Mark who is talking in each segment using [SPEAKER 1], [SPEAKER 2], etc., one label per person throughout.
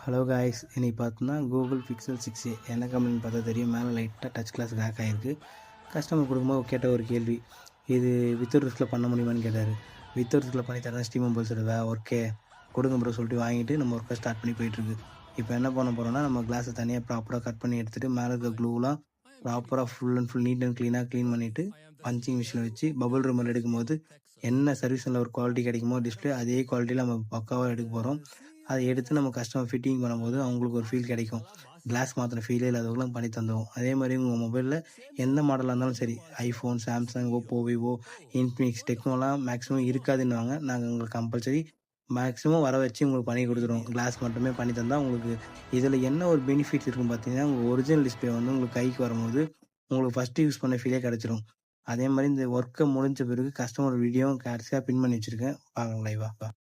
[SPEAKER 1] Hello guys, இன்னைக்கு பார்த்தோன்னா Google pixel 6a என்ன கம்பெனின்னு பார்த்தா தெரியும். மேலே லைட்டாக டச் கிளாஸ் ஹேக் ஆகிருக்கு. கஸ்டமர் கொடுக்கும்போது கேட்ட ஒரு கேள்வி, இது வித்தவுட் ரிஸ்கில் பண்ண முடியுமான்னு கேட்டார். வித்தவுட் ரிஸ்கில் பண்ணி தரேன், ஸ்டீம் மொபைல்ஸோட ஒர்க்கே கொடுங்க ப்ரோ சொல்லிட்டு வாங்கிட்டு நம்ம ஒர்க்கை ஸ்டார்ட் பண்ணி போயிட்டுருக்கு. இப்போ என்ன பண்ண போகிறோம்னா, நம்ம கிளாஸை தனியாக ப்ராப்பராக கட் பண்ணி எடுத்துகிட்டு மேலே இருக்க க்ளூலாம் ப்ராப்பராக full and full neat and clean பண்ணிவிட்டு பஞ்சிங் மிஷினை வச்சு பபுள் ரூமில் எடுக்கும்போது என்ன சர்வீஸில் ஒரு குவாலிட்டி கிடைக்குமோ டிஸ்பிளே அதே குவாலிட்டியில் நம்ம பக்காவாக எடுக்க போகிறோம். அதை எடுத்து நம்ம கஸ்டமர் ஃபிட்டிங் பண்ணும்போது அவங்களுக்கு ஒரு ஃபீல் கிடைக்கும். கிளாஸ் மாத்திர ஃபீலே இல்லாதவங்களும் பண்ணி தந்துடும். அதே மாதிரி உங்கள் மொபைலில் எந்த மாடலாக இருந்தாலும் சரி, iPhone, Samsung, Oppo, Vivo, Infinix, டெக்னோலாம் மேக்ஸிமம் இருக்காதுன்னுவாங்க. நாங்கள் உங்களுக்கு கம்பல்சரி மேக்ஸிமம் வர வச்சு உங்களுக்கு பண்ணி கொடுத்துருவோம். கிளாஸ் மட்டுமே பண்ணி தந்தால் உங்களுக்கு இதில் என்ன ஒரு பெனிஃபிட்ஸ் இருக்குன்னு பார்த்தீங்கன்னா, உங்கள் ஒரிஜினல் டிஸ்பிளே வந்து உங்களுக்கு கைக்கு வரும்போது உங்களுக்கு ஃபஸ்ட்டு யூஸ் பண்ண ஃபீலே கிடச்சிரும். அதே மாதிரி இந்த ஒர்க்கை முடிஞ்ச பிறகு கஸ்டமர் வீடியோ கடைசியாக பின் பண்ணி வச்சுருக்கேன், பாருங்க லைவாக.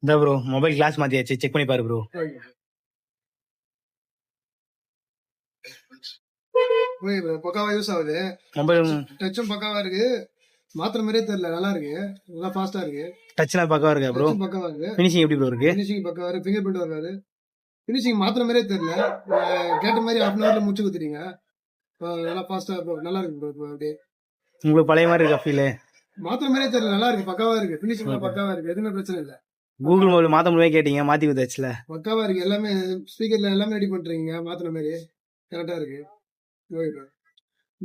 [SPEAKER 1] இந்த ப்ரோ மொபைல் கிளாஸ் மாத்தியாச்சு, செக் பண்ணி பாரு ப்ரோ.
[SPEAKER 2] பக்காவா யூஸ் ஆகுது.
[SPEAKER 1] மொபைல்
[SPEAKER 2] டச்சும் பக்காவா இருக்கு. மாத்திர மாதிரியே தெரியல, நல்லா இருக்கு, நல்லா ஃபாஸ்டா இருக்கு.
[SPEAKER 1] டச்லாம் பக்காவா இருக்கா ப்ரோ?
[SPEAKER 2] பக்காவா இருக்கு.
[SPEAKER 1] ஃபினிஷிங் எப்படி ப்ரோ இருக்கு?
[SPEAKER 2] ஃபினிஷிங் பக்காவா இருக்கு. ஃபிங்கர் பிரிண்ட் வராது. ஃபினிஷிங் மாத்திர மாதிரியே தெரியல. கேட்ட மாதிரி ஹாஃப் அன் ஹவர்ல முடிச்சு கொடுத்துறீங்க. நல்லா ஃபாஸ்டா நல்லா இருக்கு ப்ரோ. அப்படியே
[SPEAKER 1] உங்களுக்கு பழைய மாதிரி இருக்கா ஃபீல்?
[SPEAKER 2] மாத்திர மாதிரியே தெரியல, நல்லா இருக்கு, பக்காவா இருக்கு. ஃபினிஷிங் பக்காவா இருக்கு, எதுவுமே பிரச்சனை இல்லை.
[SPEAKER 1] கூகுள் மொபைல் மாத்த முடியாது கேட்டீங்க, மாத்தி கொடுத்தாச்சுல.
[SPEAKER 2] பக்காவா இருக்கு, எல்லாமே ஸ்பீக்கர்ல எல்லாமே ரெடி பண்றீங்க. மாத்திர மாதிரி கரெக்டா இருக்கு.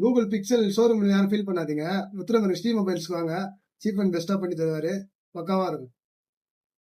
[SPEAKER 2] கூகுள் பிக்சல் ஷோரூம் யாரும் ஃபீல் பண்ணாதீங்க. உத்தரமர் ஸ்டீம் மொபைல்ஸ் வாங்க, சீப் அண்ட் பெஸ்டா பண்ணி தருவாரு. பக்காவா இருக்கும்.